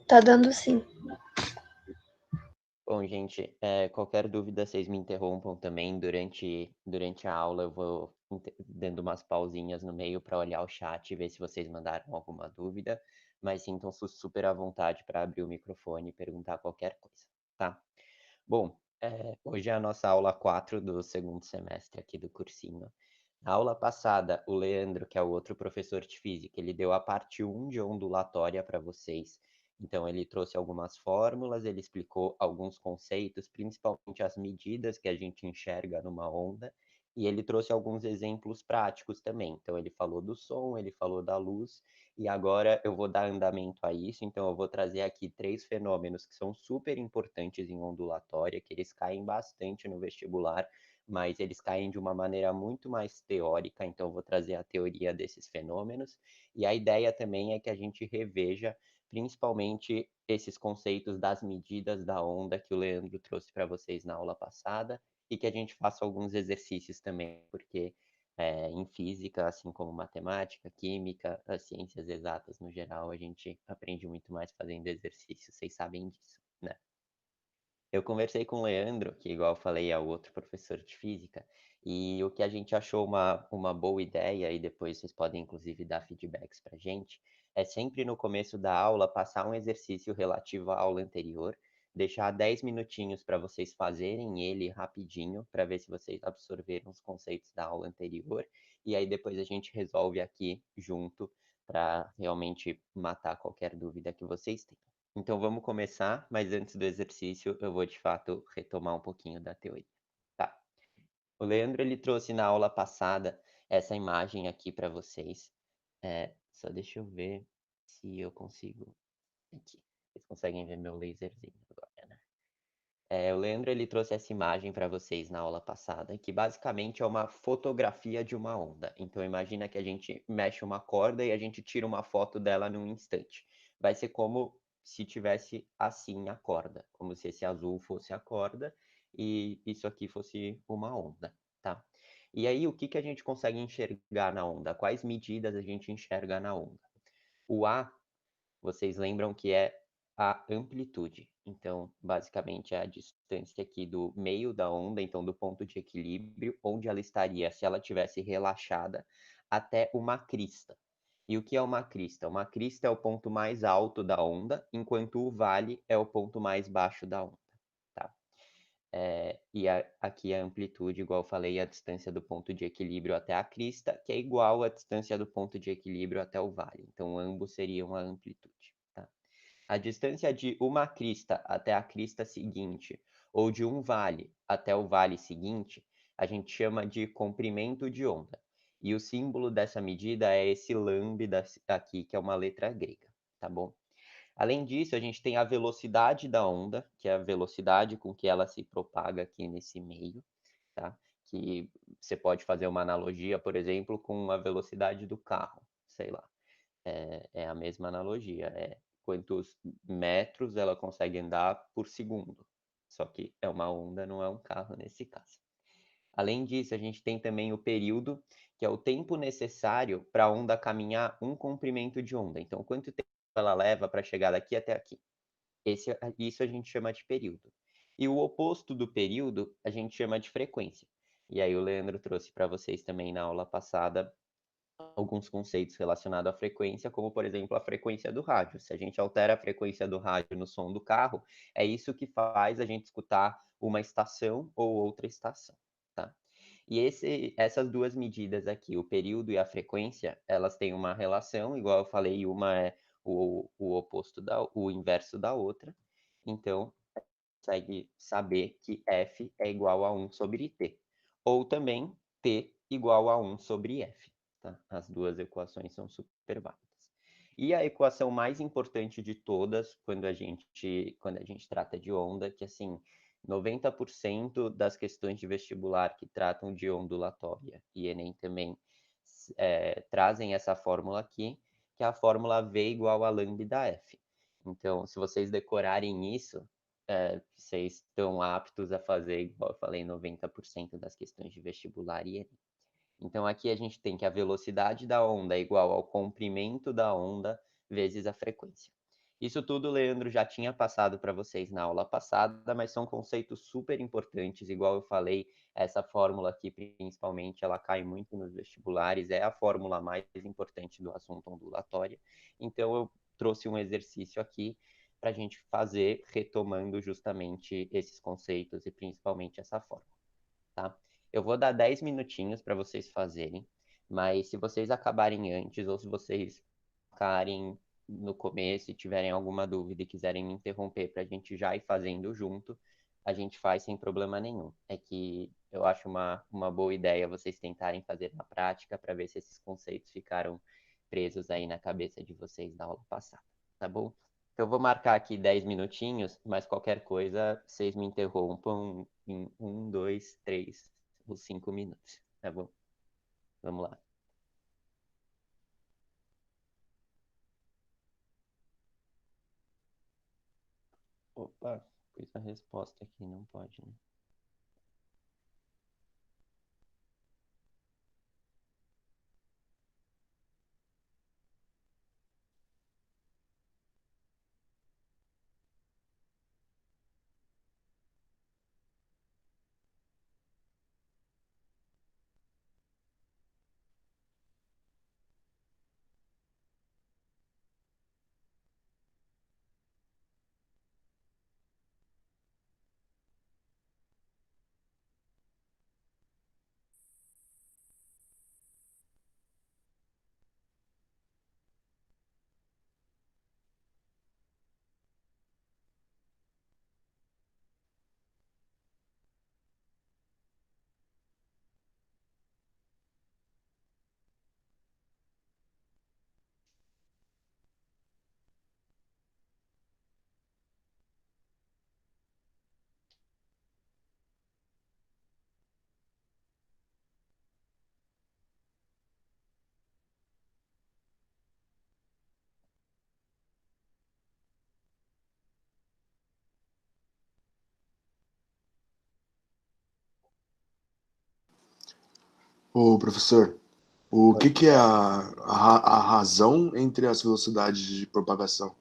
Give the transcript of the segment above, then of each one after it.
Tá dando sim. Bom, gente, qualquer dúvida vocês me interrompam também durante a aula. Eu vou dando umas pausinhas no meio para olhar o chat e ver se vocês mandaram alguma dúvida. Mas sintam-se super à vontade para abrir o microfone e perguntar qualquer coisa, tá? Bom, hoje é a nossa aula 4 do segundo semestre aqui do cursinho. Na aula passada, o Leandro, que é o outro professor de física, ele deu a parte 1 de ondulatória para vocês. Então, ele trouxe algumas fórmulas, ele explicou alguns conceitos, principalmente as medidas que a gente enxerga numa onda, e ele trouxe alguns exemplos práticos também. Então, ele falou do som, ele falou da luz, e agora eu vou dar andamento a isso. Então, eu vou trazer aqui 3 fenômenos que são super importantes em ondulatória, que eles caem bastante no vestibular, mas eles caem de uma maneira muito mais teórica. Então, eu vou trazer a teoria desses fenômenos. E a ideia também é que a gente reveja principalmente esses conceitos das medidas da onda que o Leandro trouxe para vocês na aula passada e que a gente faça alguns exercícios também, porque em física, assim como matemática, química, as ciências exatas no geral, a gente aprende muito mais fazendo exercícios, vocês sabem disso, né? Eu conversei com o Leandro, que igual eu falei é o outro professor de física, e o que a gente achou uma boa ideia, e depois vocês podem inclusive dar feedbacks pra gente, é sempre no começo da aula passar um exercício relativo à aula anterior, deixar 10 minutinhos para vocês fazerem ele rapidinho, para ver se vocês absorveram os conceitos da aula anterior, e aí depois a gente resolve aqui junto para realmente matar qualquer dúvida que vocês tenham. Então vamos começar, mas antes do exercício eu vou de fato retomar um pouquinho da teoria. Tá. O Leandro ele trouxe na aula passada essa imagem aqui para vocês. Só deixa eu ver se eu consigo. Aqui. Vocês conseguem ver meu laserzinho agora, né? O Leandro ele trouxe essa imagem para vocês na aula passada, que basicamente é uma fotografia de uma onda. Então imagina que a gente mexe uma corda e a gente tira uma foto dela num instante. Vai ser como se tivesse assim a corda, como se esse azul fosse a corda e isso aqui fosse uma onda, tá? E aí o que que a gente consegue enxergar na onda? Quais medidas a gente enxerga na onda? O A vocês lembram que é a amplitude. Então, basicamente, é a distância aqui do meio da onda, então do ponto de equilíbrio, onde ela estaria se ela tivesse relaxada, até uma crista. E o que é uma crista? Uma crista é o ponto mais alto da onda, enquanto o vale é o ponto mais baixo da onda, tá? Aqui a amplitude, igual eu falei, é a distância do ponto de equilíbrio até a crista, que é igual à distância do ponto de equilíbrio até o vale. Então, ambos seriam a amplitude. Tá? A distância de uma crista até a crista seguinte, ou de um vale até o vale seguinte, a gente chama de comprimento de onda. E o símbolo dessa medida é esse lambda aqui, que é uma letra grega, tá bom? Além disso, a gente tem a velocidade da onda, que é a velocidade com que ela se propaga aqui nesse meio, tá? Que você pode fazer uma analogia, por exemplo, com a velocidade do carro, sei lá. É a mesma analogia, é quantos metros ela consegue andar por segundo. Só que é uma onda, não é um carro nesse caso. Além disso, a gente tem também o período, que é o tempo necessário para a onda caminhar um comprimento de onda. Então, quanto tempo ela leva para chegar daqui até aqui? Isso a gente chama de período. E o oposto do período a gente chama de frequência. E aí o Leandro trouxe para vocês também na aula passada alguns conceitos relacionados à frequência, como por exemplo a frequência do rádio. Se a gente altera a frequência do rádio no som do carro, é isso que faz a gente escutar uma estação ou outra estação, tá? E essas duas medidas aqui, o período e a frequência, elas têm uma relação, igual eu falei, uma é o oposto o inverso da outra. Então, consegue saber que F é igual a 1 sobre T. Ou também T igual a 1 sobre F. Tá? As duas equações são super válidas. E a equação mais importante de todas, quando a gente trata de onda, que assim, 90% das questões de vestibular que tratam de ondulatória e Enem também trazem essa fórmula aqui, que é a fórmula V igual a lambda F. Então, se vocês decorarem isso, vocês estão aptos a fazer, igual eu falei, 90% das questões de vestibular e Enem. Então, aqui a gente tem que a velocidade da onda é igual ao comprimento da onda vezes a frequência. Isso tudo o Leandro já tinha passado para vocês na aula passada, mas são conceitos super importantes, igual eu falei, essa fórmula aqui, principalmente, ela cai muito nos vestibulares, é a fórmula mais importante do assunto ondulatória. Então, eu trouxe um exercício aqui para a gente fazer, retomando justamente esses conceitos e principalmente essa fórmula, tá? Eu vou dar 10 minutinhos para vocês fazerem, mas se vocês acabarem antes ou se vocês ficarem no começo e tiverem alguma dúvida e quiserem me interromper para a gente já ir fazendo junto, a gente faz sem problema nenhum. É que eu acho uma boa ideia vocês tentarem fazer na prática para ver se esses conceitos ficaram presos aí na cabeça de vocês da aula passada, tá bom? Então, eu vou marcar aqui 10 minutinhos, mas qualquer coisa, vocês me interrompam em 1, 2, 3 ou 5 minutos, tá bom? Vamos lá. Opa, pus a resposta aqui, não pode, né? Ô, professor, o Oi, que é Ricardo. a razão entre as velocidades de propagação?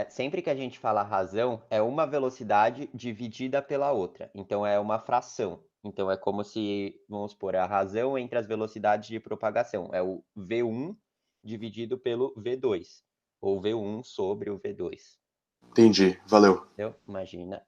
Sempre que a gente fala razão, é uma velocidade dividida pela outra. Então, é uma fração. Então, é como se, vamos supor, a razão entre as velocidades de propagação. É o V1 dividido pelo V2. Ou V1 sobre o V2. Entendi, valeu. Entendeu? Imagina.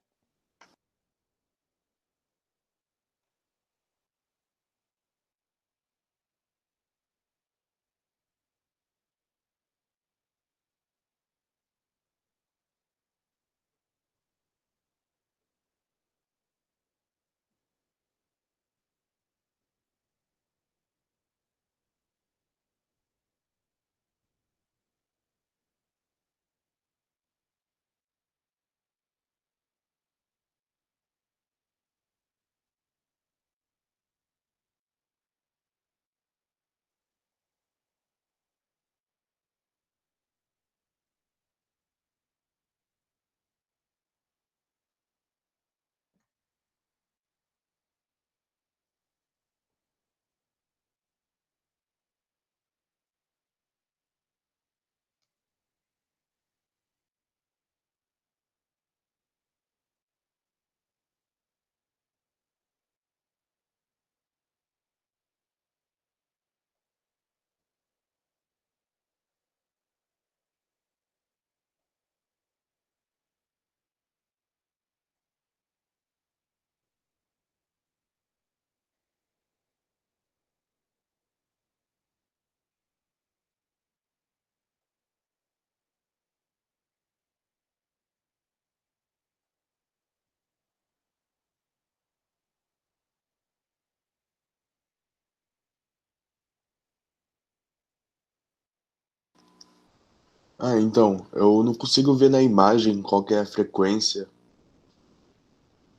Ah, então, eu não consigo ver na imagem qual que é a frequência,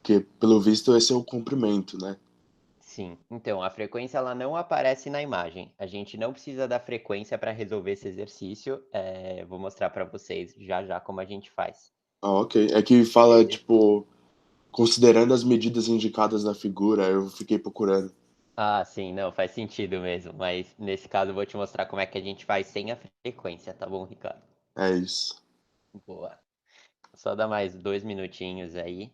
porque pelo visto esse é o comprimento, né? Sim. Então, a frequência ela não aparece na imagem. A gente não precisa da frequência para resolver esse exercício. Vou mostrar para vocês já já como a gente faz. Ah, ok. É que fala, Esse- tipo, considerando as medidas indicadas na figura, eu fiquei procurando. Ah, sim, não, faz sentido mesmo. Mas nesse caso eu vou te mostrar como é que a gente faz sem a frequência, tá bom, Ricardo? É isso. Boa. Só dá mais 2 minutinhos aí.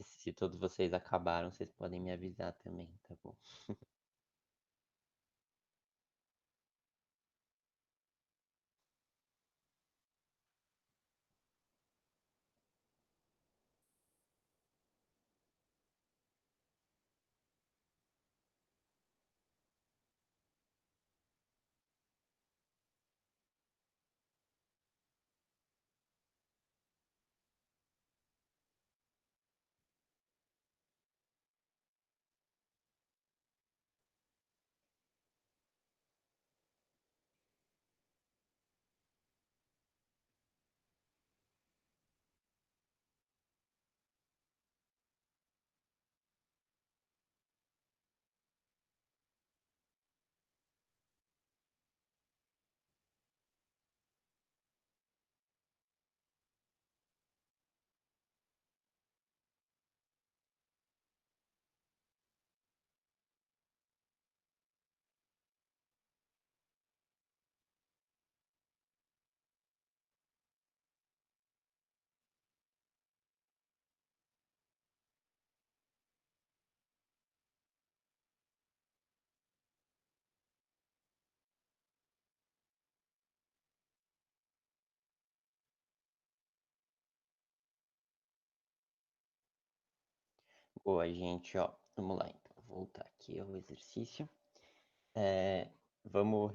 Se todos vocês acabaram, vocês podem me avisar também, tá bom? Boa, gente, ó. Vamos lá, então. Vou voltar aqui ao exercício. É, vamos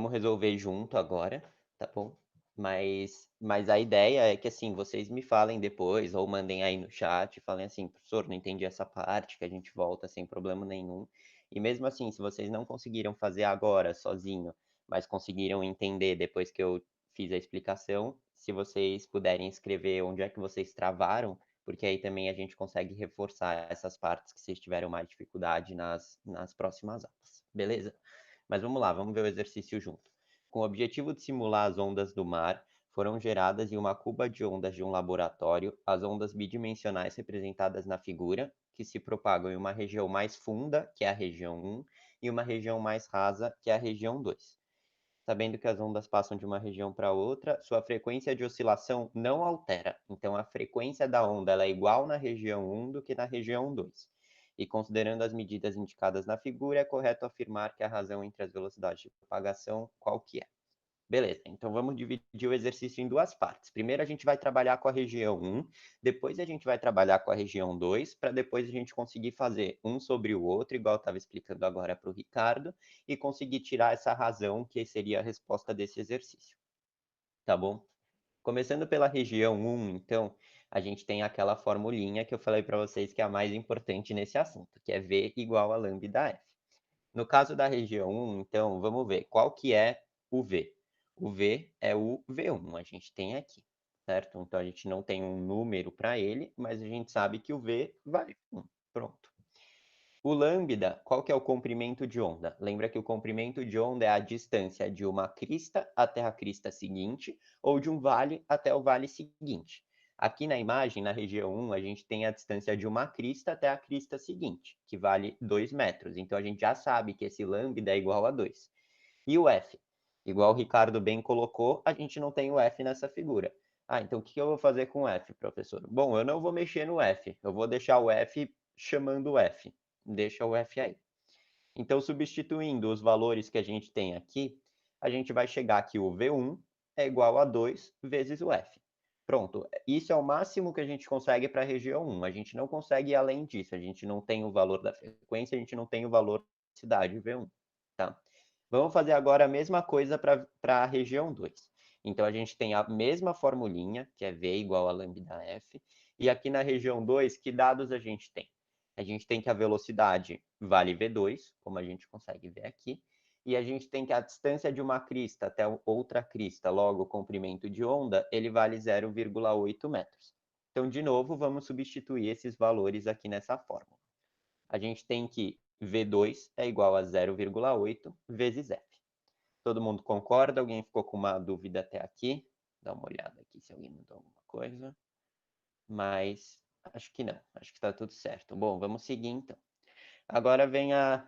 resolver junto agora, tá bom? Mas a ideia é que, assim, vocês me falem depois, ou mandem aí no chat, falem assim, professor, não entendi essa parte, que a gente volta sem problema nenhum. E mesmo assim, se vocês não conseguiram fazer agora sozinho, mas conseguiram entender depois que eu fiz a explicação, se vocês puderem escrever onde é que vocês travaram, porque aí também a gente consegue reforçar essas partes que vocês tiveram mais dificuldade nas próximas aulas, beleza? Mas vamos lá, vamos ver o exercício junto. Com o objetivo de simular as ondas do mar, foram geradas em uma cuba de ondas de um laboratório as ondas bidimensionais representadas na figura, que se propagam em uma região mais funda, que é a região 1, e uma região mais rasa, que é a região 2. Sabendo que as ondas passam de uma região para outra, sua frequência de oscilação não altera. Então, a frequência da onda ela é igual na região 1 do que na região 2. E considerando as medidas indicadas na figura, é correto afirmar que a razão entre as velocidades de propagação qual que é. Beleza, então vamos dividir o exercício em duas partes. Primeiro a gente vai trabalhar com a região 1, depois a gente vai trabalhar com a região 2, para depois a gente conseguir fazer um sobre o outro, igual eu estava explicando agora para o Ricardo, e conseguir tirar essa razão que seria a resposta desse exercício. Tá bom? Começando pela região 1, então, a gente tem aquela formulinha que eu falei para vocês que é a mais importante nesse assunto, que é V igual a lambda F. No caso da região 1, então, vamos ver qual que é o V. O V é o V1, a gente tem aqui, certo? Então, a gente não tem um número para ele, mas a gente sabe que o V vale 1. Pronto. O lambda, qual que é o comprimento de onda? Lembra que o comprimento de onda é a distância de uma crista até a crista seguinte, ou de um vale até o vale seguinte. Aqui na imagem, na região 1, a gente tem a distância de uma crista até a crista seguinte, que vale 2 metros. Então, a gente já sabe que esse lambda é igual a 2. E o F? Igual o Ricardo bem colocou, a gente não tem o F nessa figura. Ah, então o que eu vou fazer com o F, professor? Bom, eu não vou mexer no F, eu vou deixar o F chamando o F. Deixa o F aí. Então, substituindo os valores que a gente tem aqui, a gente vai chegar que o V1 é igual a 2 vezes o F. Pronto, isso é o máximo que a gente consegue para a região 1. A gente não consegue ir além disso. A gente não tem o valor da frequência, a gente não tem o valor da velocidade V1. Tá? Vamos fazer agora a mesma coisa para a região 2. Então, a gente tem a mesma formulinha, que é V igual a lambda F. E aqui na região 2, que dados a gente tem? A gente tem que a velocidade vale V2, como a gente consegue ver aqui, e a gente tem que a distância de uma crista até outra crista, logo o comprimento de onda, ele vale 0,8 metros. Então, de novo, vamos substituir esses valores aqui nessa fórmula. A gente tem que V2 é igual a 0,8 vezes F. Todo mundo concorda? Alguém ficou com uma dúvida até aqui? Dá uma olhada aqui se alguém mudou alguma coisa. Mas acho que não, acho que está tudo certo. Bom, vamos seguir então. Agora vem a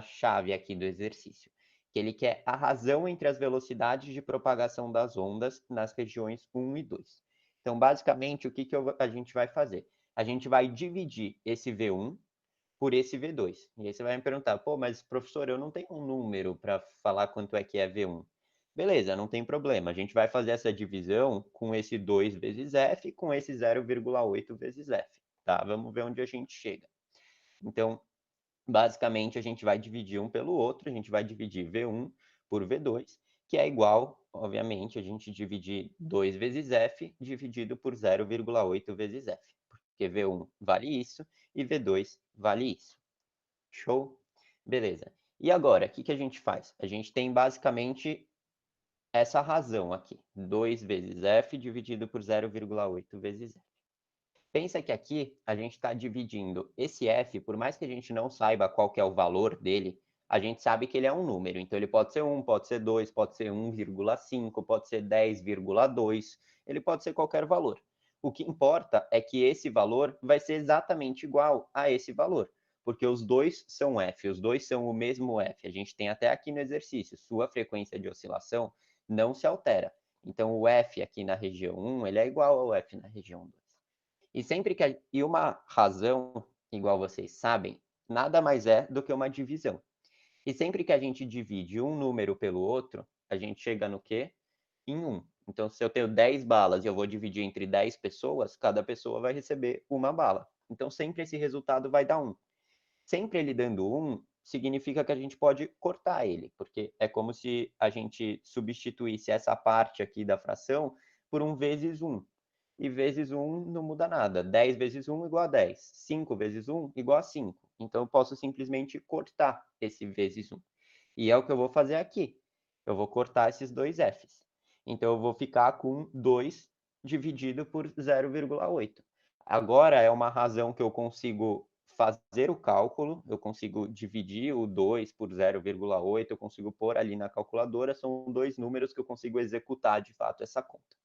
chave aqui do exercício, que ele quer a razão entre as velocidades de propagação das ondas nas regiões 1 e 2. Então, basicamente, o que a gente vai fazer? A gente vai dividir esse V1 por esse V2. E aí você vai me perguntar, pô, mas professor, eu não tenho um número para falar quanto é que é V1. Beleza, não tem problema. A gente vai fazer essa divisão com esse 2 vezes F, com esse 0,8 vezes F, tá? Vamos ver onde a gente chega. Então, basicamente, a gente vai dividir um pelo outro, a gente vai dividir V1 por V2, que é igual, obviamente, a gente dividir 2 vezes F dividido por 0,8 vezes F, porque V1 vale isso e V2 vale isso. Show? Beleza. E agora, o que a gente faz? A gente tem basicamente essa razão aqui, 2 vezes F dividido por 0,8 vezes F. Pensa que aqui a gente está dividindo esse F, por mais que a gente não saiba qual que é o valor dele, a gente sabe que ele é um número. Então, ele pode ser 1, pode ser 2, pode ser 1,5, pode ser 10,2, ele pode ser qualquer valor. O que importa é que esse valor vai ser exatamente igual a esse valor, porque os dois são F, os dois são o mesmo F. A gente tem até aqui no exercício, sua frequência de oscilação não se altera. Então, o F aqui na região 1, ele é igual ao F na região 2. E uma razão, igual vocês sabem, nada mais é do que uma divisão. E sempre que a gente divide um número pelo outro, a gente chega no quê? Em 1. Então, se eu tenho 10 balas e eu vou dividir entre 10 pessoas, cada pessoa vai receber uma bala. Então, sempre esse resultado vai dar 1. Sempre ele dando 1, significa que a gente pode cortar ele, porque é como se a gente substituísse essa parte aqui da fração por 1 vezes 1. E vezes 1 não muda nada. 10 vezes 1 igual a 10. 5 vezes 1 igual a 5. Então, eu posso simplesmente cortar esse vezes 1. E é o que eu vou fazer aqui. Eu vou cortar esses dois Fs. Então, eu vou ficar com 2 dividido por 0,8. Agora é uma razão que eu consigo fazer o cálculo, eu consigo dividir o 2 por 0,8, eu consigo pôr ali na calculadora, são dois números que eu consigo executar de fato essa conta.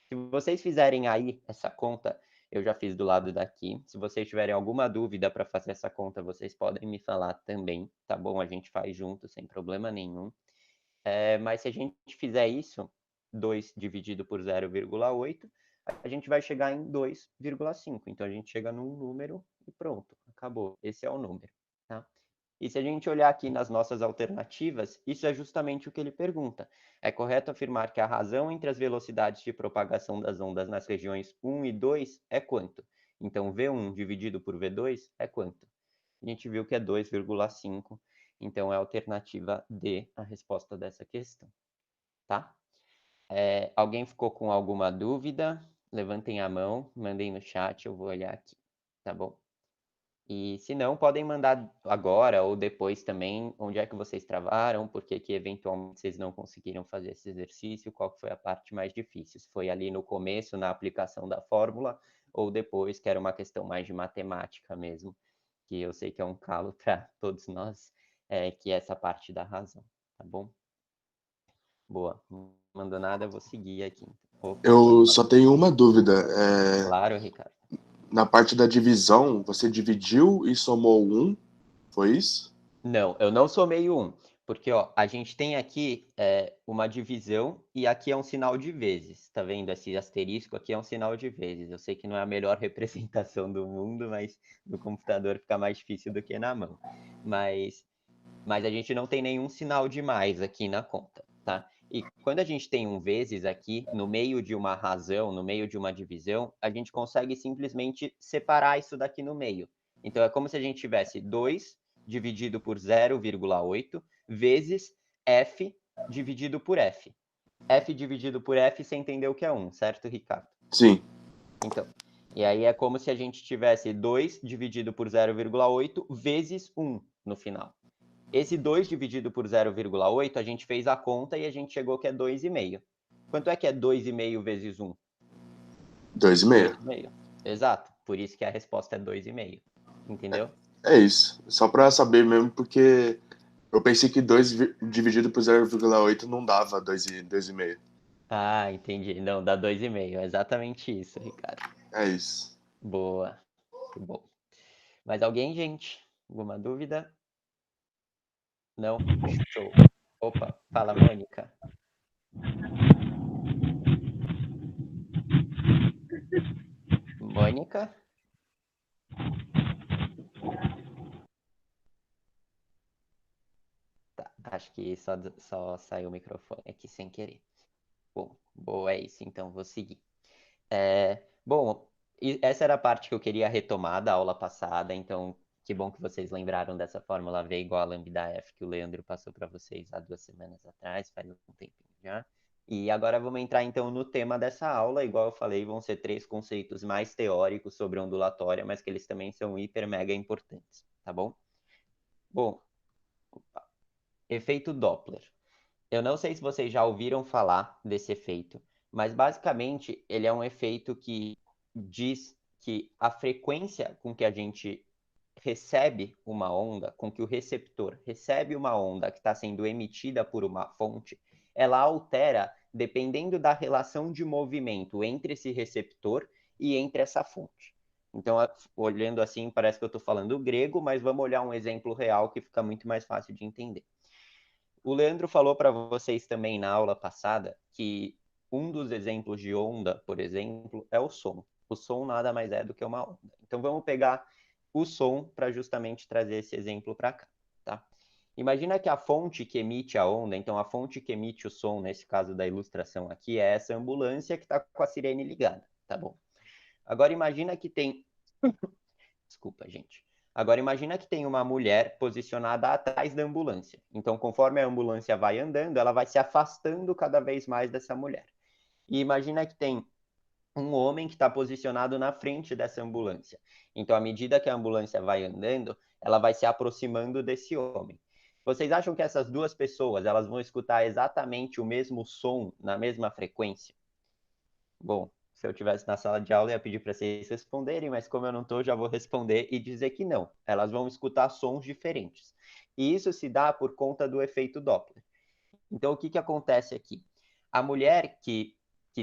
Se vocês fizerem aí essa conta, eu já fiz do lado daqui. Se vocês tiverem alguma dúvida para fazer essa conta, vocês podem me falar também, tá bom? A gente faz junto, sem problema nenhum. Mas se a gente fizer isso, 2 dividido por 0,8, a gente vai chegar em 2,5. Então, a gente chega num número e pronto, acabou. Esse é o número, tá? E se a gente olhar aqui nas nossas alternativas, isso é justamente o que ele pergunta. É correto afirmar que a razão entre as velocidades de propagação das ondas nas regiões 1 e 2 é quanto? Então, V1 dividido por V2 é quanto? A gente viu que é 2,5. Então, é a alternativa D, a resposta dessa questão, tá? Alguém ficou com alguma dúvida? Levantem a mão, mandem no chat, eu vou olhar aqui, tá bom? E se não, podem mandar agora ou depois também onde é que vocês travaram, porque que eventualmente vocês não conseguiram fazer esse exercício, qual foi a parte mais difícil. Se foi ali no começo, na aplicação da fórmula, ou depois, que era uma questão mais de matemática mesmo, que eu sei que é um calo para todos nós, que é essa parte da razão, tá bom? Boa, não mandou nada, eu vou seguir aqui. Opa, pode Eu falar. só tenho uma dúvida. Claro, Ricardo. Na parte da divisão, você dividiu e somou um? Foi isso? Não, eu não somei um, porque ó, a gente tem aqui uma divisão e aqui é um sinal de vezes. Tá vendo? Esse asterisco aqui é um sinal de vezes. Eu sei que não é a melhor representação do mundo, mas no computador fica mais difícil do que na mão. Mas a gente não tem nenhum sinal de mais aqui na conta, tá? E quando a gente tem um vezes aqui, no meio de uma razão, no meio de uma divisão, a gente consegue simplesmente separar isso daqui no meio. Então, é como se a gente tivesse 2 dividido por 0,8 vezes F dividido por F. F dividido por F, você entendeu que é 1, certo, Ricardo? Sim. Então, e aí é como se a gente tivesse 2 dividido por 0,8 vezes 1 no final. Esse 2 dividido por 0,8, a gente fez a conta e a gente chegou que é 2,5. Quanto é que é 2,5 vezes 1? 2,5. 2,5. Exato. Por isso que a resposta é 2,5. Entendeu? É isso. Só pra saber mesmo, porque eu pensei que 2 dividido por 0,8 não dava 2,5. Ah, entendi. Não, dá 2,5. É exatamente isso, Ricardo. É isso. Boa. Muito bom. Mais alguém, gente? Alguma dúvida? Não? Show. Opa, fala, Mônica. Mônica? Tá, acho que só saiu o microfone aqui sem querer. Bom, boa, é isso, então vou seguir. Bom, essa era a parte que eu queria retomar da aula passada, então que bom que vocês lembraram dessa fórmula V igual a lambda F que o Leandro passou para vocês há 2 semanas atrás, faz um tempinho já. E agora vamos entrar então no tema dessa aula, igual eu falei, vão ser 3 conceitos mais teóricos sobre ondulatória, mas que eles também são hiper mega importantes, tá bom? Bom, efeito Doppler. Eu não sei se vocês já ouviram falar desse efeito, mas basicamente ele é um efeito que diz que a frequência com que a gente recebe uma onda, com que o receptor recebe uma onda que está sendo emitida por uma fonte, ela altera dependendo da relação de movimento entre esse receptor e entre essa fonte. Então, olhando assim, parece que eu estou falando grego, mas vamos olhar um exemplo real que fica muito mais fácil de entender. O Leandro falou para vocês também na aula passada que um dos exemplos de onda, por exemplo, é o som. O som nada mais é do que uma onda. Então vamos pegar o som para justamente trazer esse exemplo para cá, tá? Imagina que a fonte que emite a onda, então a fonte que emite o som, nesse caso da ilustração aqui, é essa ambulância que está com a sirene ligada, tá bom? Agora imagina que tem... Desculpa, gente. Agora imagina que tem uma mulher posicionada atrás da ambulância. Então, conforme a ambulância vai andando, ela vai se afastando cada vez mais dessa mulher. E imagina que tem um homem que está posicionado na frente dessa ambulância. Então, à medida que a ambulância vai andando, ela vai se aproximando desse homem. Vocês acham que essas duas pessoas elas vão escutar exatamente o mesmo som na mesma frequência? Bom, se eu tivesse na sala de aula, eu ia pedir para vocês responderem, mas como eu não estou, já vou responder e dizer que não. Elas vão escutar sons diferentes. E isso se dá por conta do efeito Doppler. Então, o que, que acontece aqui? A mulher que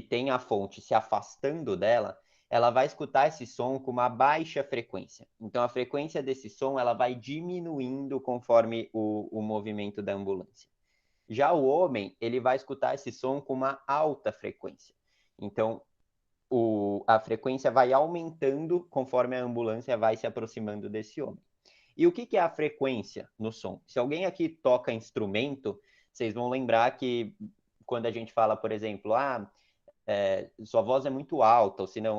tem a fonte se afastando dela, ela vai escutar esse som com uma baixa frequência. Então, a frequência desse som ela vai diminuindo conforme o movimento da ambulância. Já o homem, ele vai escutar esse som com uma alta frequência. Então, a frequência vai aumentando conforme a ambulância vai se aproximando desse homem. E o que, que é a frequência no som? Se alguém aqui toca instrumento, vocês vão lembrar que quando a gente fala, por exemplo, sua voz é muito alta, ou se não,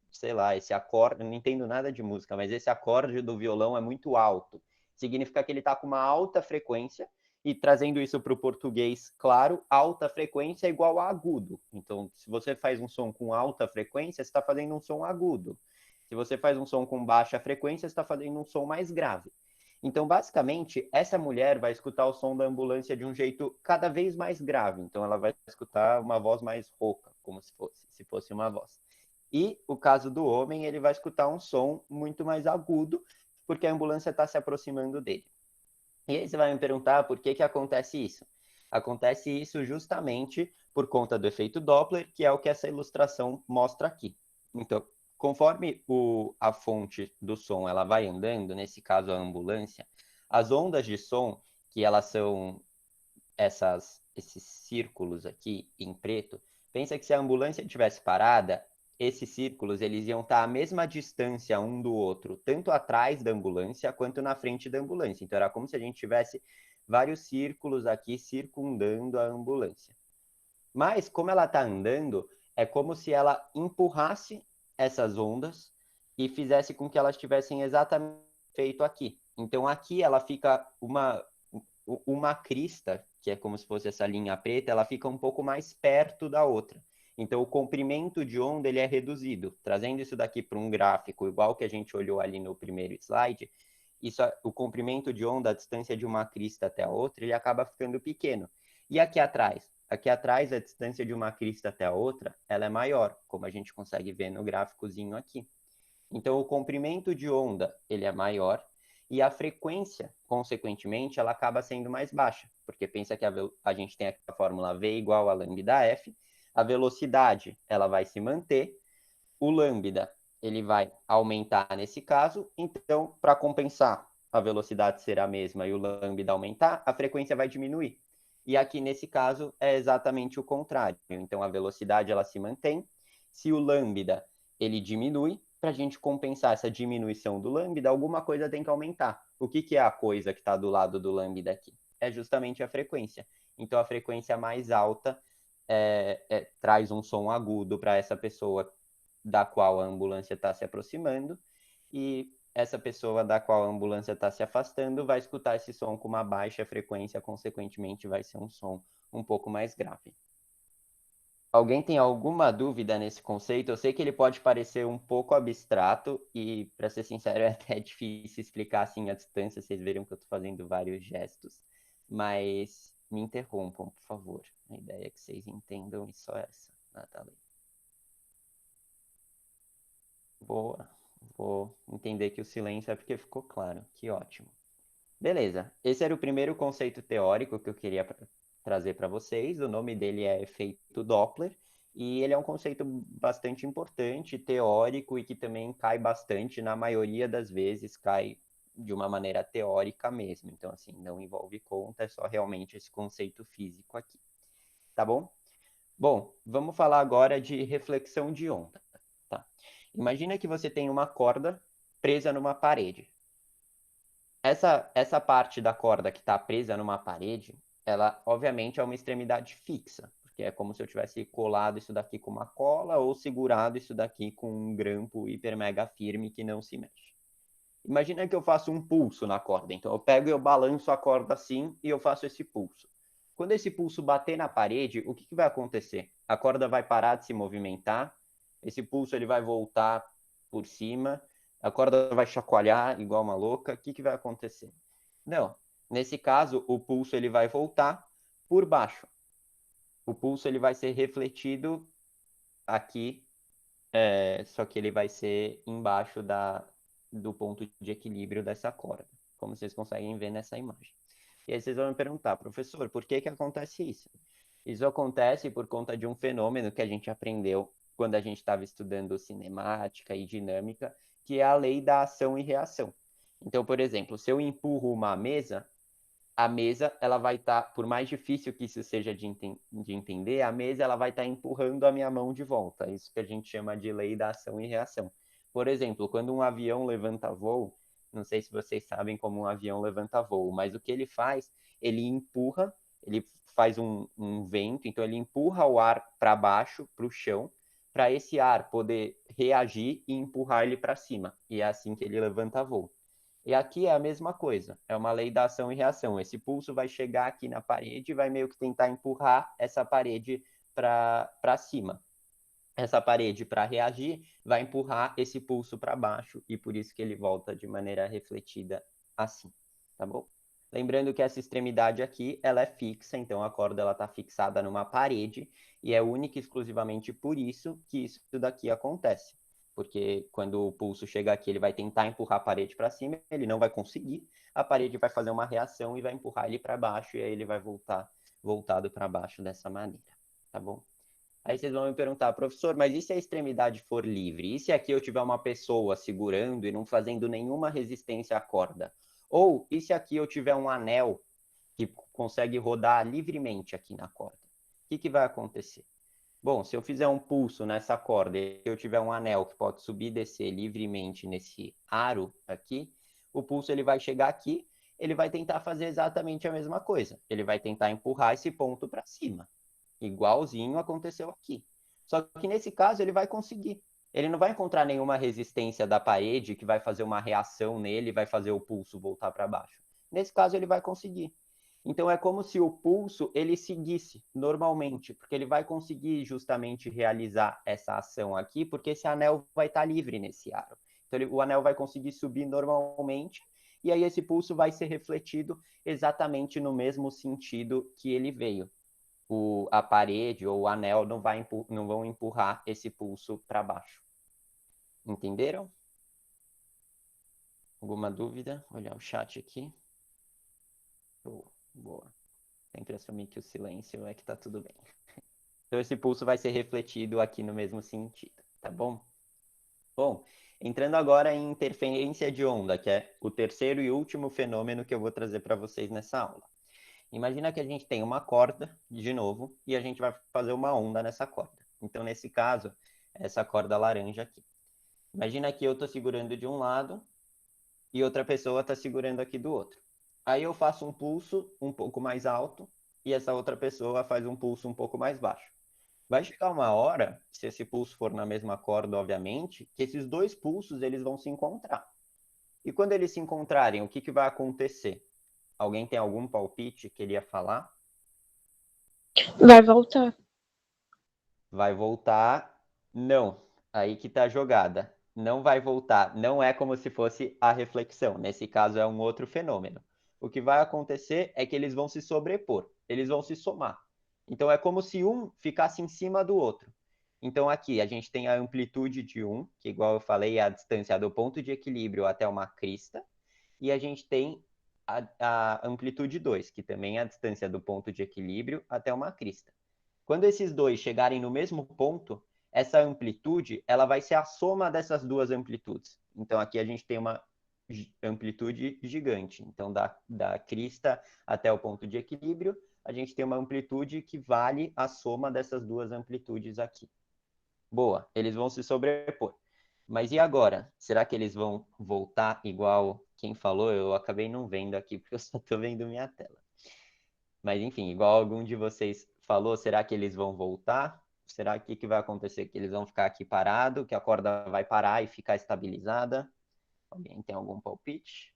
sei lá, esse acorde, não entendo nada de música, mas esse acorde do violão é muito alto. Significa que ele está com uma alta frequência, e trazendo isso para o português, claro, alta frequência é igual a agudo. Então, se você faz um som com alta frequência, você está fazendo um som agudo. Se você faz um som com baixa frequência, você está fazendo um som mais grave. Então, basicamente, essa mulher vai escutar o som da ambulância de um jeito cada vez mais grave. Então, ela vai escutar uma voz mais rouca, como se fosse uma voz. E o caso do homem, ele vai escutar um som muito mais agudo, porque a ambulância está se aproximando dele. E aí você vai me perguntar por que acontece isso? Acontece isso justamente por conta do efeito Doppler, que é o que essa ilustração mostra aqui. Então, conforme a fonte do som ela vai andando, nesse caso a ambulância, as ondas de som, que elas são esses círculos aqui em preto, pensa que se a ambulância estivesse parada, esses círculos eles iam estar à mesma distância um do outro, tanto atrás da ambulância quanto na frente da ambulância. Então era como se a gente tivesse vários círculos aqui circundando a ambulância. Mas como ela está andando, é como se ela empurrasse essas ondas e fizesse com que elas tivessem exatamente feito aqui. Então aqui ela fica uma crista, que é como se fosse essa linha preta, ela fica um pouco mais perto da outra. Então, o comprimento de onda ele é reduzido. Trazendo isso daqui para um gráfico, igual que a gente olhou ali no primeiro slide, o comprimento de onda, a distância de uma crista até a outra, ele acaba ficando pequeno. E aqui atrás? Aqui atrás, a distância de uma crista até a outra, ela é maior, como a gente consegue ver no gráficozinho aqui. Então, o comprimento de onda, ele é maior, e a frequência, consequentemente, ela acaba sendo mais baixa, porque pensa que a gente tem aqui a fórmula V igual a lambda F, a velocidade ela vai se manter, o lambda ele vai aumentar nesse caso, então, para compensar a velocidade ser a mesma e o lambda aumentar, a frequência vai diminuir. E aqui, nesse caso, é exatamente o contrário. Então, a velocidade ela se mantém. Se o lambda ele diminui, para a gente compensar essa diminuição do lambda, alguma coisa tem que aumentar. O que é a coisa que está do lado do lambda aqui? É justamente a frequência. Então, a frequência mais alta traz um som agudo para essa pessoa da qual a ambulância está se aproximando, e essa pessoa da qual a ambulância está se afastando vai escutar esse som com uma baixa frequência, consequentemente vai ser um som um pouco mais grave. Alguém tem alguma dúvida nesse conceito? Eu sei que ele pode parecer um pouco abstrato e, para ser sincero, é até difícil explicar assim à distância. Vocês viram que eu estou fazendo vários gestos, mas me interrompam, por favor. A ideia é que vocês entendam e só essa, Nathalie. Boa. Vou entender que o silêncio é porque ficou claro. Que ótimo. Beleza. Esse era o primeiro conceito teórico que eu queria trazer para vocês. O nome dele é efeito Doppler. E ele é um conceito bastante importante, teórico, e que também cai bastante, na maioria das vezes, cai de uma maneira teórica mesmo. Então, assim, não envolve conta, é só realmente esse conceito físico aqui. Tá bom? Bom, vamos falar agora de reflexão de onda. Tá? Imagina que você tem uma corda presa numa parede. Essa parte da corda que está presa numa parede, ela obviamente é uma extremidade fixa, porque é como se eu tivesse colado isso daqui com uma cola ou segurado isso daqui com um grampo hiper mega firme que não se mexe. Imagina que eu faço um pulso na corda, então eu pego e eu balanço a corda assim e eu faço esse pulso. Quando esse pulso bater na parede, o que vai acontecer? A corda vai parar de se movimentar, esse pulso ele vai voltar por cima, a corda vai chacoalhar igual uma louca. O que vai acontecer? Não. Nesse caso, o pulso ele vai voltar por baixo. O pulso ele vai ser refletido aqui, só que ele vai ser embaixo do ponto de equilíbrio dessa corda, como vocês conseguem ver nessa imagem. E aí vocês vão me perguntar, professor, por que acontece isso? Isso acontece por conta de um fenômeno que a gente aprendeu quando a gente estava estudando cinemática e dinâmica, que é a lei da ação e reação. Então, por exemplo, se eu empurro uma mesa, a mesa ela vai estar, por mais difícil que isso seja de entender, a mesa ela vai estar empurrando a minha mão de volta. Isso que a gente chama de lei da ação e reação. Por exemplo, quando um avião levanta voo, não sei se vocês sabem como um avião levanta voo, mas o que ele faz, ele empurra, ele faz um vento, então ele empurra o ar para baixo, para o chão, para esse ar poder reagir e empurrar ele para cima. E é assim que ele levanta voo. E aqui é a mesma coisa, é uma lei da ação e reação. Esse pulso vai chegar aqui na parede e vai meio que tentar empurrar essa parede para cima. Essa parede, para reagir, vai empurrar esse pulso para baixo e por isso que ele volta de maneira refletida assim, tá bom? Lembrando que essa extremidade aqui, ela é fixa, então a corda ela está fixada numa parede e é única e exclusivamente por isso que isso daqui acontece. Porque quando o pulso chega aqui, ele vai tentar empurrar a parede para cima, ele não vai conseguir, a parede vai fazer uma reação e vai empurrar ele para baixo e aí ele vai voltar voltado para baixo dessa maneira, tá bom? Aí vocês vão me perguntar, professor, mas e se a extremidade for livre? E se aqui eu tiver uma pessoa segurando e não fazendo nenhuma resistência à corda? Ou e se aqui eu tiver um anel que consegue rodar livremente aqui na corda? O que vai acontecer? Bom, se eu fizer um pulso nessa corda e eu tiver um anel que pode subir e descer livremente nesse aro aqui, o pulso ele vai chegar aqui, ele vai tentar fazer exatamente a mesma coisa. Ele vai tentar empurrar esse ponto para cima. Igualzinho aconteceu aqui. Só que nesse caso ele vai conseguir. Ele não vai encontrar nenhuma resistência da parede que vai fazer uma reação nele e vai fazer o pulso voltar para baixo. Nesse caso ele vai conseguir. Então é como se o pulso ele seguisse normalmente, porque ele vai conseguir justamente realizar essa ação aqui, porque esse anel vai estar livre nesse aro. Então o anel vai conseguir subir normalmente e aí esse pulso vai ser refletido exatamente no mesmo sentido que ele veio. A parede ou o anel não vão empurrar esse pulso para baixo. Entenderam? Alguma dúvida? Olhar o chat aqui. Boa, boa. Sempre assumir que o silêncio é que tá tudo bem. Então esse pulso vai ser refletido aqui no mesmo sentido, tá bom? Bom, Entrando agora em interferência de onda, que é o terceiro e último fenômeno que eu vou trazer para vocês nessa aula. Imagina que a gente tem uma corda, de novo, e a gente vai fazer uma onda nessa corda. Então, nesse caso, essa corda laranja aqui. Imagina que eu estou segurando de um lado e outra pessoa está segurando aqui do outro. Aí eu faço um pulso um pouco mais alto e essa outra pessoa faz um pulso um pouco mais baixo. Vai chegar uma hora, se esse pulso for na mesma corda, obviamente, que esses dois pulsos eles vão se encontrar. E quando eles se encontrarem, o que, que vai acontecer? Alguém tem algum palpite que queria falar? Vai voltar. Vai voltar? Não. Aí que tá a jogada. Não vai voltar. Não é como se fosse a reflexão. Nesse caso, é um outro fenômeno. O que vai acontecer é que eles vão se sobrepor. Eles vão se somar. Então, é como se um ficasse em cima do outro. Então, aqui a gente tem a amplitude de um, que, igual eu falei, é a distância do ponto de equilíbrio até uma crista. E a gente tem a amplitude 2, que também é a distância do ponto de equilíbrio até uma crista. Quando esses dois chegarem no mesmo ponto, essa amplitude ela vai ser a soma dessas duas amplitudes. Então, aqui a gente tem uma amplitude gigante. Então, da crista até o ponto de equilíbrio, a gente tem uma amplitude que vale a soma dessas duas amplitudes aqui. Boa, eles vão se sobrepor. Mas e agora? Será que eles vão voltar igual quem falou? Eu acabei não vendo aqui, porque eu só estou vendo minha tela. Mas enfim, igual algum de vocês falou, será que eles vão voltar? Será que vai acontecer? Que eles vão ficar aqui parado, que a corda vai parar e ficar estabilizada? Alguém tem algum palpite?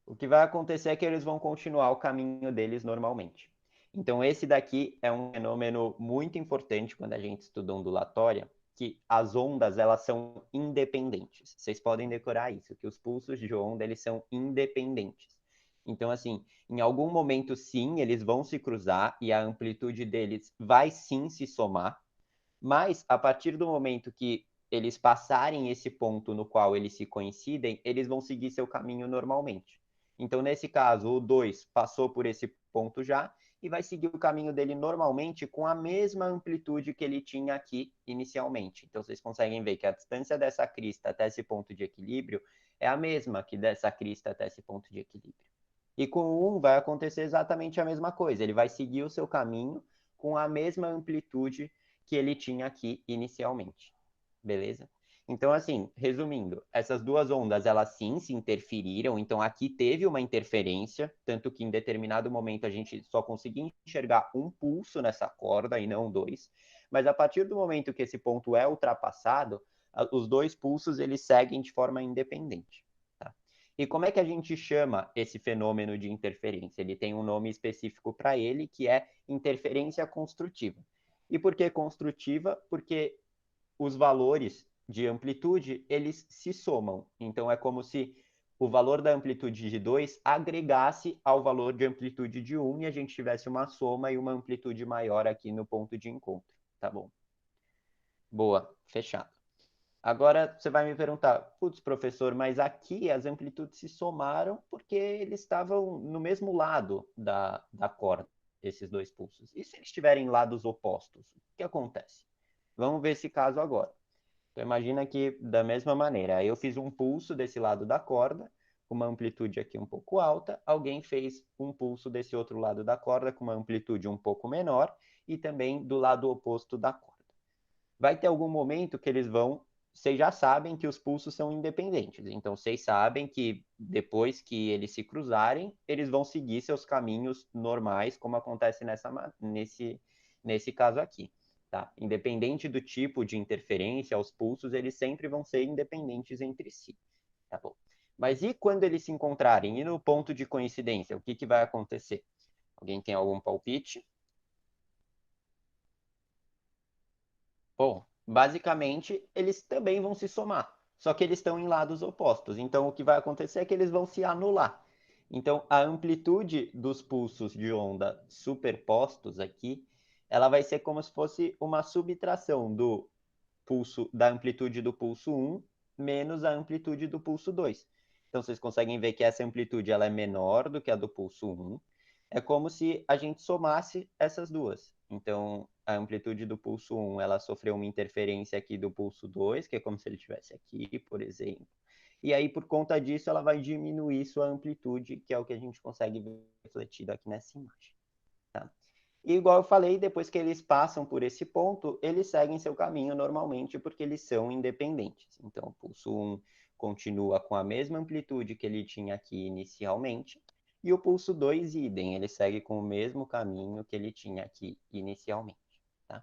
O que vai acontecer é que eles vão continuar o caminho deles normalmente. Então, esse daqui é um fenômeno muito importante quando a gente estuda ondulatória, que as ondas elas são independentes. Vocês podem decorar isso, que os pulsos de onda eles são independentes. Então, assim, em algum momento, sim, eles vão se cruzar e a amplitude deles vai sim se somar, mas a partir do momento que eles passarem esse ponto no qual eles se coincidem, eles vão seguir seu caminho normalmente. Então, nesse caso, o 2 passou por esse ponto já e vai seguir o caminho dele normalmente com a mesma amplitude que ele tinha aqui inicialmente. Então, vocês conseguem ver que a distância dessa crista até esse ponto de equilíbrio é a mesma que dessa crista até esse ponto de equilíbrio. E com o 1 vai acontecer exatamente a mesma coisa. Ele vai seguir o seu caminho com a mesma amplitude que ele tinha aqui inicialmente. Beleza? Então, assim, resumindo, essas duas ondas, elas sim se interferiram, então aqui teve uma interferência, tanto que em determinado momento a gente só conseguia enxergar um pulso nessa corda e não dois, mas a partir do momento que esse ponto é ultrapassado, os dois pulsos, eles seguem de forma independente. Tá? E como é que a gente chama esse fenômeno de interferência? Ele tem um nome específico para ele, que é interferência construtiva. E por que construtiva? Porque os valores de amplitude, eles se somam. Então, é como se o valor da amplitude de 2 agregasse ao valor de amplitude de 1 e a gente tivesse uma soma e uma amplitude maior aqui no ponto de encontro. Tá bom? Boa, fechado. Agora você vai me perguntar, putz, professor, mas aqui as amplitudes se somaram porque eles estavam no mesmo lado da corda, esses dois pulsos. E se eles estiverem em lados opostos, o que acontece? Vamos ver esse caso agora. Então, imagina que, da mesma maneira, eu fiz um pulso desse lado da corda, com uma amplitude aqui um pouco alta, alguém fez um pulso desse outro lado da corda, com uma amplitude um pouco menor, e também do lado oposto da corda. Vai ter algum momento que eles vão. Vocês já sabem que os pulsos são independentes, então vocês sabem que depois que eles se cruzarem, eles vão seguir seus caminhos normais, como acontece nesse caso aqui. Tá? Independente do tipo de interferência, os pulsos eles sempre vão ser independentes entre si. Tá bom? Mas e quando eles se encontrarem? E no ponto de coincidência, o que vai acontecer? Alguém tem algum palpite? Bom, basicamente, eles também vão se somar, só que eles estão em lados opostos. Então, o que vai acontecer é que eles vão se anular. Então, a amplitude dos pulsos de onda superpostos aqui, ela vai ser como se fosse uma subtração do pulso da amplitude do pulso 1 menos a amplitude do pulso 2. Então, vocês conseguem ver que essa amplitude ela é menor do que a do pulso 1. É como se a gente somasse essas duas. Então, a amplitude do pulso 1, ela sofreu uma interferência aqui do pulso 2, que é como se ele estivesse aqui, por exemplo. E aí, por conta disso, ela vai diminuir sua amplitude, que é o que a gente consegue ver refletido aqui nessa imagem. Tá? E igual eu falei, depois que eles passam por esse ponto, eles seguem seu caminho normalmente, porque eles são independentes. Então, o pulso 1 continua com a mesma amplitude que ele tinha aqui inicialmente, e o pulso 2, idem, ele segue com o mesmo caminho que ele tinha aqui inicialmente. Tá?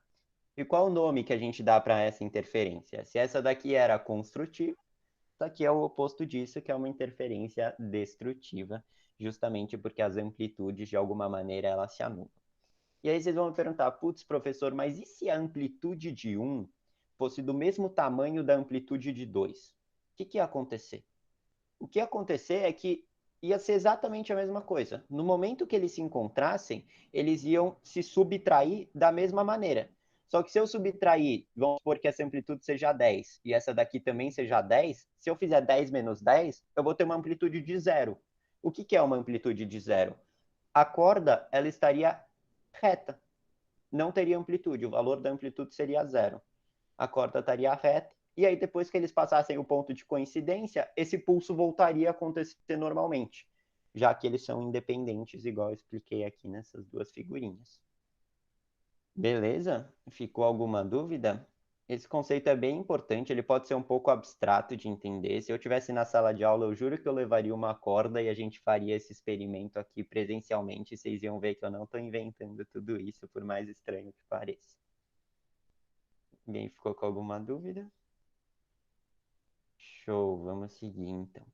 E qual o nome que a gente dá para essa interferência? Se essa daqui era construtiva, essa aqui é o oposto disso, que é uma interferência destrutiva, justamente porque as amplitudes, de alguma maneira, elas se anulam. E aí vocês vão me perguntar, putz, professor, mas e se a amplitude de 1 fosse do mesmo tamanho da amplitude de 2? O que ia acontecer? O que ia acontecer é que ia ser exatamente a mesma coisa. No momento que eles se encontrassem, eles iam se subtrair da mesma maneira. Só que se eu subtrair, vamos supor que essa amplitude seja 10 e essa daqui também seja 10, se eu fizer 10 menos 10, eu vou ter uma amplitude de 0. O que é uma amplitude de 0? A corda ela estaria reta, não teria amplitude, o valor da amplitude seria 0. A corda estaria reta, e aí depois que eles passassem o ponto de coincidência, esse pulso voltaria a acontecer normalmente, já que eles são independentes, igual eu expliquei aqui nessas duas figurinhas. Beleza? Ficou alguma dúvida? Esse conceito é bem importante, ele pode ser um pouco abstrato de entender. Se eu estivesse na sala de aula, eu juro que eu levaria uma corda e a gente faria esse experimento aqui presencialmente, e vocês iam ver que eu não estou inventando tudo isso, por mais estranho que pareça. Alguém ficou com alguma dúvida? Show, vamos seguir então.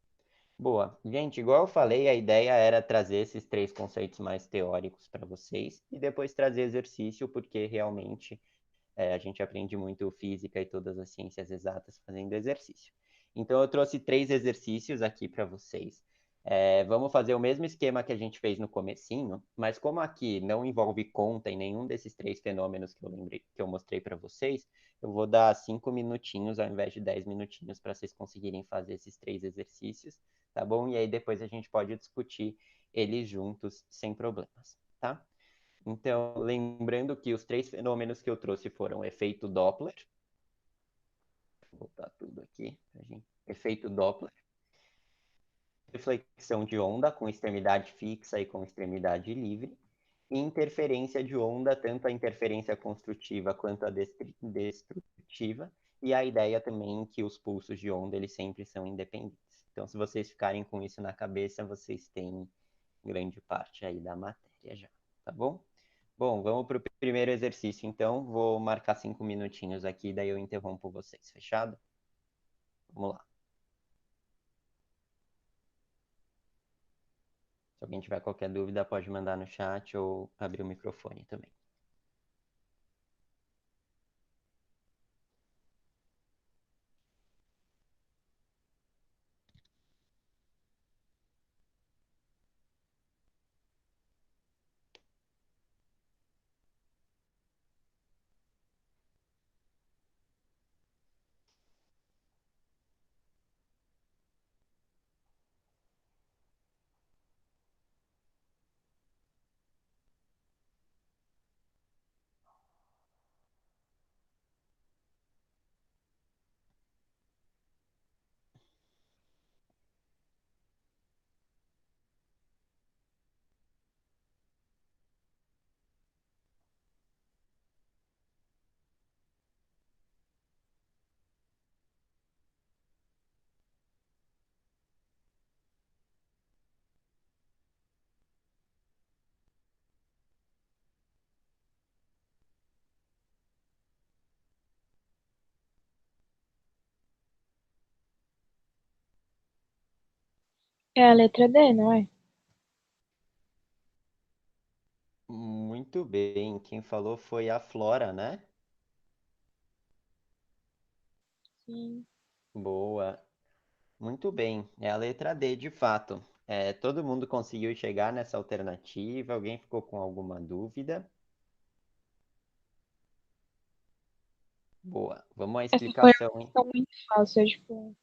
Boa. Gente, igual eu falei, a ideia era trazer esses 3 conceitos mais teóricos para vocês e depois trazer exercício, porque realmente a gente aprende muito física e todas as ciências exatas fazendo exercício. Então, eu trouxe 3 exercícios aqui para vocês. Vamos fazer o mesmo esquema que a gente fez no comecinho, mas como aqui não envolve conta em nenhum desses 3 fenômenos que eu mostrei para vocês, eu vou dar 5 minutinhos ao invés de 10 minutinhos para vocês conseguirem fazer esses 3 exercícios, tá bom? E aí depois a gente pode discutir eles juntos sem problemas, tá? Então, lembrando que os 3 fenômenos que eu trouxe foram efeito Doppler, vou botar tudo aqui, efeito Doppler, reflexão de onda com extremidade fixa e com extremidade livre, e interferência de onda, tanto a interferência construtiva quanto a destrutiva, e a ideia também que os pulsos de onda eles sempre são independentes. Então, se vocês ficarem com isso na cabeça, vocês têm grande parte aí da matéria já, tá bom? Bom, vamos para o primeiro exercício, então. Vou marcar 5 minutinhos aqui, daí eu interrompo vocês. Fechado? Vamos lá. Se alguém tiver qualquer dúvida, pode mandar no chat ou abrir o microfone também. É a letra D, não é? Muito bem. Quem falou foi a Flora, né? Sim. Boa. Muito bem. É a letra D, de fato. Todo mundo conseguiu chegar nessa alternativa? Alguém ficou com alguma dúvida? Boa. Vamos à Essa foi explicação, uma hein? questão muito fácil. Tipo,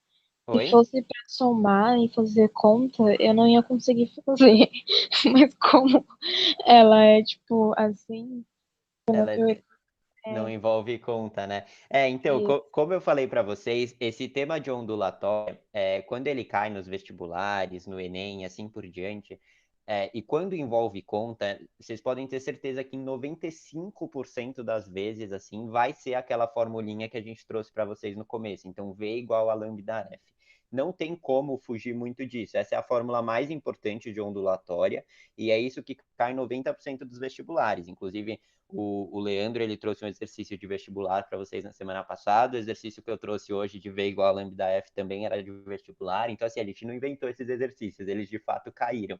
se Oi? fosse pra somar e fazer conta, eu não ia conseguir fazer. Mas como ela é, tipo, assim, Ela é Não É, envolve conta, né? Então, isso. como eu falei para vocês, esse tema de ondulatória, quando ele cai nos vestibulares, no Enem, assim por diante, e quando envolve conta, vocês podem ter certeza que em 95% das vezes, assim, vai ser aquela formulinha que a gente trouxe para vocês no começo. Então, V igual a lambda F. Não tem como fugir muito disso. Essa é a fórmula mais importante de ondulatória, e é isso que cai em 90% dos vestibulares. Inclusive, o Leandro, ele trouxe um exercício de vestibular para vocês na semana passada. O exercício que eu trouxe hoje de V igual a lambda F também era de vestibular. Então, assim, a gente não inventou esses exercícios, eles de fato caíram.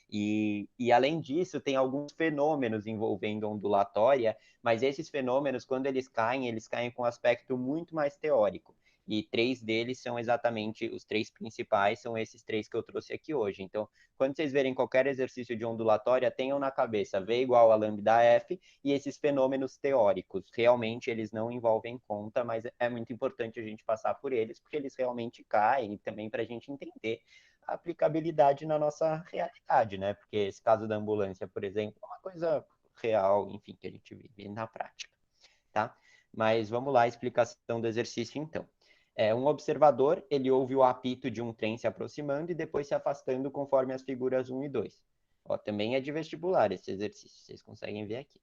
E além disso, tem alguns fenômenos envolvendo ondulatória, mas esses fenômenos, quando eles caem com um aspecto muito mais teórico. E três deles são exatamente, os três principais são esses três que eu trouxe aqui hoje. Então, quando vocês verem qualquer exercício de ondulatória, tenham na cabeça V igual a lambda F e esses fenômenos teóricos. Realmente eles não envolvem conta, mas é muito importante a gente passar por eles, porque eles realmente caem, e também para a gente entender a aplicabilidade na nossa realidade, né? Porque esse caso da ambulância, por exemplo, é uma coisa real, enfim, que a gente vive na prática, tá? Mas vamos lá, a explicação do exercício, então. Um observador, ele ouve o apito de um trem se aproximando e depois se afastando conforme as figuras 1 e 2. Ó, também é de vestibular esse exercício, vocês conseguem ver aqui.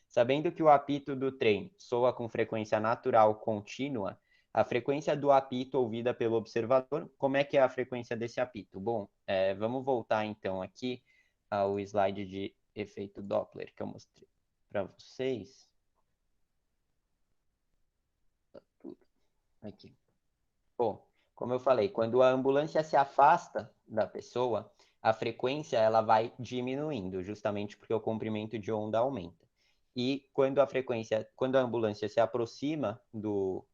Sabendo que o apito do trem soa com frequência natural contínua, a frequência do apito ouvida pelo observador, como é que é a frequência desse apito? Bom, vamos voltar então aqui ao slide de efeito Doppler que eu mostrei para vocês. Aqui. Bom, como eu falei, quando a ambulância se afasta da pessoa, a frequência ela vai diminuindo, justamente porque o comprimento de onda aumenta. E quando a ambulância se aproxima do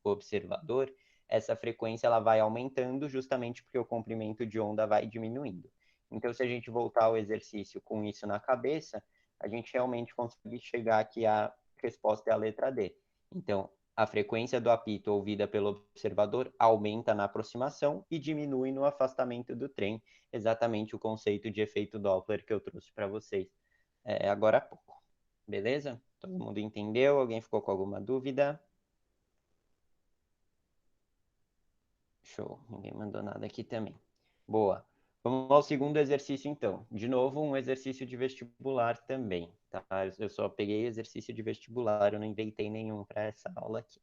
observador, essa frequência ela vai aumentando, justamente porque o comprimento de onda vai diminuindo. Então, se a gente voltar ao exercício com isso na cabeça, a gente realmente consegue chegar aqui à resposta é a letra D. Então, a frequência do apito ouvida pelo observador aumenta na aproximação e diminui no afastamento do trem, exatamente o conceito de efeito Doppler que eu trouxe para vocês agora há pouco. Beleza? Todo mundo entendeu? Alguém ficou com alguma dúvida? Show, ninguém mandou nada aqui também. Boa. Vamos ao segundo exercício, então. De novo, um exercício de vestibular também, tá? Eu só peguei exercício de vestibular, eu não inventei nenhum para essa aula aqui.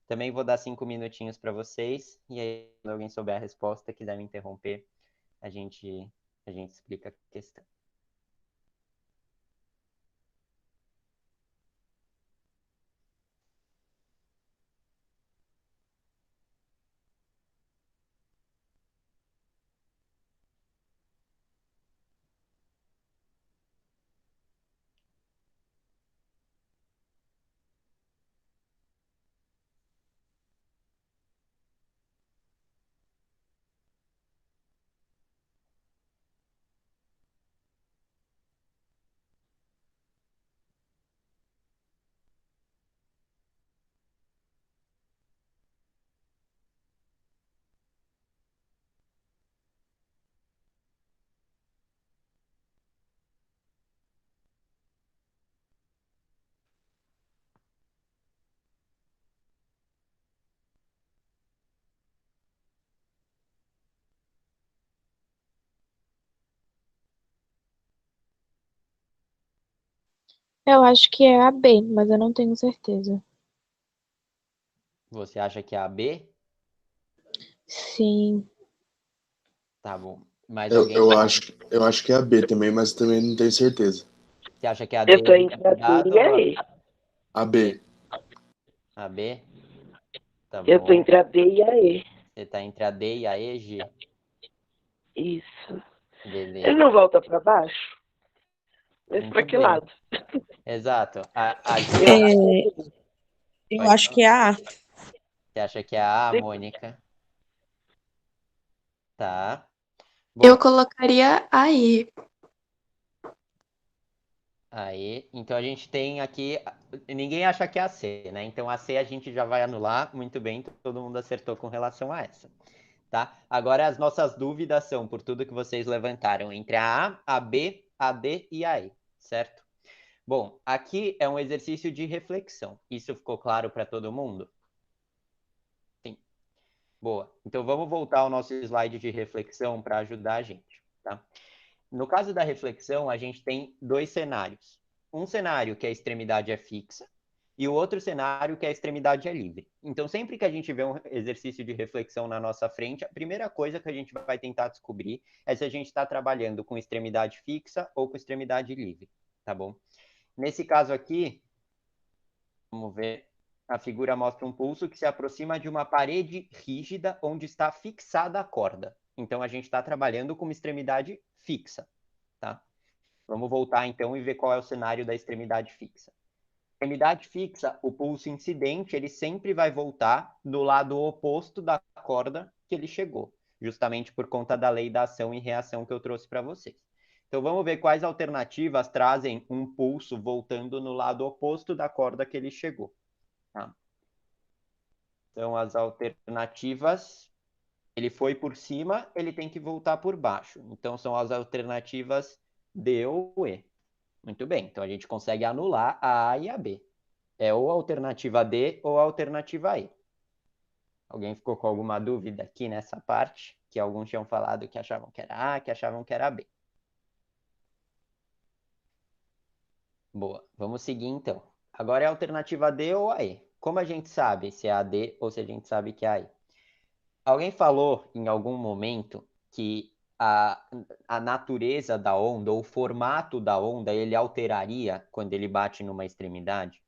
Também vou dar 5 minutinhos para vocês, e aí, se alguém souber a resposta, quiser me interromper, a gente explica a questão. Eu acho que é a B, mas eu não tenho certeza. Você acha que é a B? Sim. Tá bom. Mas Eu, alguém eu tem... acho, eu acho que é a B também, mas também não tenho certeza. Você acha que é a D Eu tô de entre a B dado e ou a E. A B. a B? Tá Eu tô bom. entre a B e a E. Você tá entre a D e a E, G? Isso. Ele Beleza. não volta pra baixo? Mas Muito pra que bem. lado? Exato. A G... Eu acho que é B. Eu Pode acho falar. que é a A. Você acha que é a A, Sim. Mônica? Tá. Eu Bom, colocaria aí. aí, então a gente tem aqui, ninguém acha que é a C, né? Então a C a gente já vai anular, muito bem, todo mundo acertou com relação a essa, tá? Agora as nossas dúvidas são, por tudo que vocês levantaram, entre a A, a B, a D e a E, certo? Bom, aqui é um exercício de reflexão. Isso ficou claro para todo mundo? Sim. Boa. Então vamos voltar ao nosso slide de reflexão para ajudar a gente, tá? No caso da reflexão, a gente tem dois cenários. Um cenário que a extremidade é fixa e o outro cenário que a extremidade é livre. Então, sempre que a gente vê um exercício de reflexão na nossa frente, a primeira coisa que a gente vai tentar descobrir é se a gente está trabalhando com extremidade fixa ou com extremidade livre, tá bom? Nesse caso aqui, vamos ver, a figura mostra um pulso que se aproxima de uma parede rígida onde está fixada a corda. Então, a gente está trabalhando com uma extremidade fixa, tá? Vamos voltar, então, e ver qual é o cenário da extremidade fixa. Extremidade fixa, o pulso incidente, ele sempre vai voltar do lado oposto da corda que ele chegou, justamente por conta da lei da ação e reação que eu trouxe para vocês. Então, vamos ver quais alternativas trazem um pulso voltando no lado oposto da corda que ele chegou. Tá? Então, as alternativas, ele foi por cima, ele tem que voltar por baixo. Então, são as alternativas D ou E. Muito bem, então a gente consegue anular a A e a B. É ou a alternativa D ou a alternativa E. Alguém ficou com alguma dúvida aqui nessa parte? Que alguns tinham falado que achavam que era A, que achavam que era B. Boa, vamos seguir então. Agora é a alternativa D ou a E. Como a gente sabe se é a D ou se a gente sabe que é a E? Alguém falou em algum momento que a natureza da onda, ou o formato da onda, ele alteraria quando ele bate numa extremidade?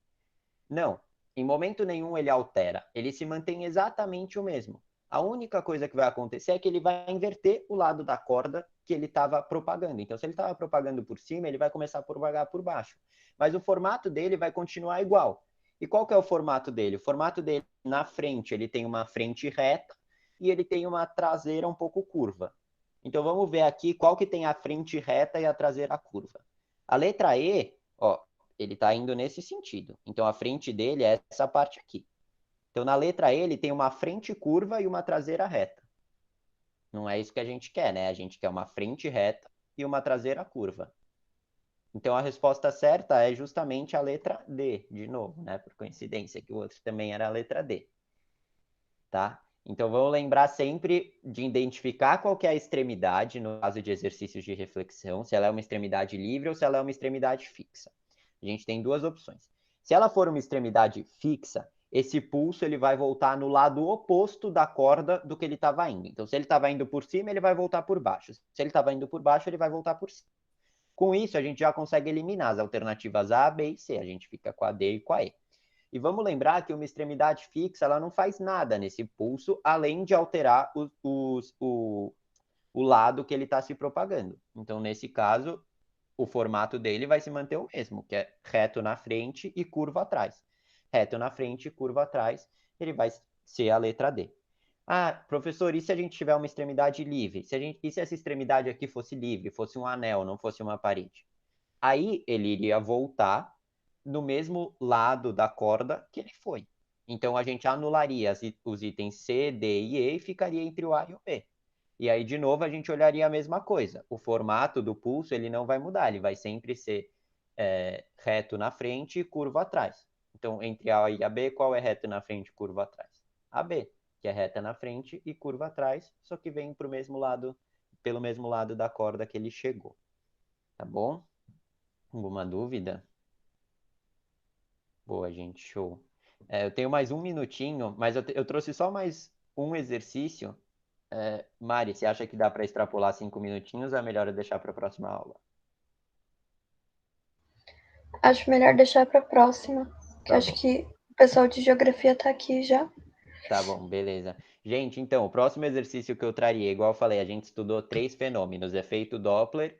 Não, em momento nenhum ele altera. Ele se mantém exatamente o mesmo. A única coisa que vai acontecer é que ele vai inverter o lado da corda que ele estava propagando. Então, se ele estava propagando por cima, ele vai começar a propagar por baixo. Mas o formato dele vai continuar igual. E qual que é o formato dele? O formato dele, na frente, ele tem uma frente reta e ele tem uma traseira um pouco curva. Então, vamos ver aqui qual que tem a frente reta e a traseira curva. A letra E, ó, ele está indo nesse sentido. Então, a frente dele é essa parte aqui. Então, na letra E, ele tem uma frente curva e uma traseira reta. Não é isso que a gente quer, né? A gente quer uma frente reta e uma traseira curva. Então, a resposta certa é justamente a letra D, de novo, né? Por coincidência, que o outro também era a letra D. Tá? Então, vamos lembrar sempre de identificar qual que é a extremidade, no caso de exercícios de reflexão, se ela é uma extremidade livre ou se ela é uma extremidade fixa. A gente tem duas opções. Se ela for uma extremidade fixa, esse pulso ele vai voltar no lado oposto da corda do que ele estava indo. Então, se ele estava indo por cima, ele vai voltar por baixo. Se ele estava indo por baixo, ele vai voltar por cima. Com isso, a gente já consegue eliminar as alternativas A, B e C. A gente fica com a D e com a E. E vamos lembrar que uma extremidade fixa ela não faz nada nesse pulso, além de alterar o lado que ele está se propagando. Então, nesse caso, o formato dele vai se manter o mesmo, que é reto na frente e curva atrás. Reto na frente e curva atrás, ele vai ser a letra D. Ah, professor, e se a gente tiver uma extremidade livre? E se essa extremidade aqui fosse livre, fosse um anel, não fosse uma parede? Aí ele iria voltar no mesmo lado da corda que ele foi. Então a gente anularia os itens C, D e E e ficaria entre o A e o B. E aí, de novo, a gente olharia a mesma coisa. O formato do pulso ele não vai mudar, ele vai sempre ser reto na frente e curva atrás. Então, entre a e a B, qual é reto na frente e curva atrás? A B, que é reta na frente e curva atrás, só que vem pelo mesmo lado da corda que ele chegou. Tá bom? Alguma dúvida? Boa, gente, show. Eu tenho mais um minutinho, mas eu trouxe só mais um exercício. Mari, você acha que dá para extrapolar 5 minutinhos ou é melhor eu deixar para a próxima aula? Acho melhor deixar para a próxima, que Tá acho bom. que o pessoal de geografia tá aqui já. Tá bom, beleza. Gente, então, o próximo exercício que eu traria, igual eu falei, a gente estudou 3 fenômenos, efeito Doppler,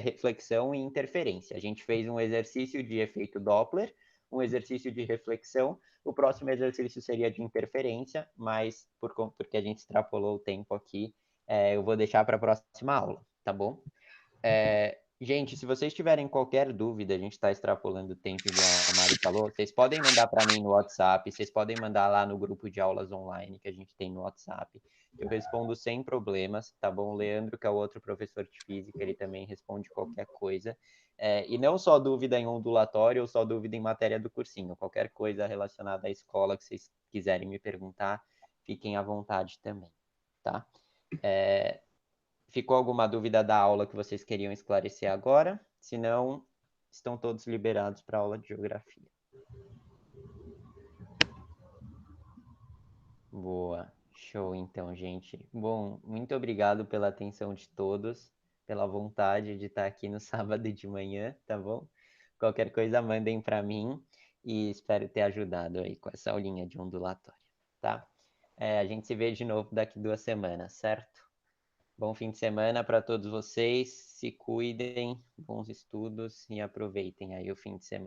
reflexão e interferência. A gente fez um exercício de efeito Doppler, um exercício de reflexão, o próximo exercício seria de interferência, mas porque a gente extrapolou o tempo aqui, eu vou deixar para a próxima aula, tá bom? Gente, se vocês tiverem qualquer dúvida, a gente está extrapolando o tempo, igual a Mari falou, vocês podem mandar para mim no WhatsApp, vocês podem mandar lá no grupo de aulas online que a gente tem no WhatsApp. Eu respondo sem problemas, tá bom? O Leandro, que é o outro professor de física, ele também responde qualquer coisa. E não só dúvida em ondulatório ou só dúvida em matéria do cursinho. Qualquer coisa relacionada à escola que vocês quiserem me perguntar, fiquem à vontade também, tá? Ficou alguma dúvida da aula que vocês queriam esclarecer agora? Se não, estão todos liberados para a aula de geografia. Boa, show então, gente. Bom, muito obrigado pela atenção de todos, pela vontade de estar aqui no sábado de manhã, tá bom? Qualquer coisa mandem para mim e espero ter ajudado aí com essa aulinha de ondulatória, tá? A gente se vê de novo daqui 2 semanas, certo? Bom fim de semana para todos vocês, se cuidem, bons estudos e aproveitem aí o fim de semana.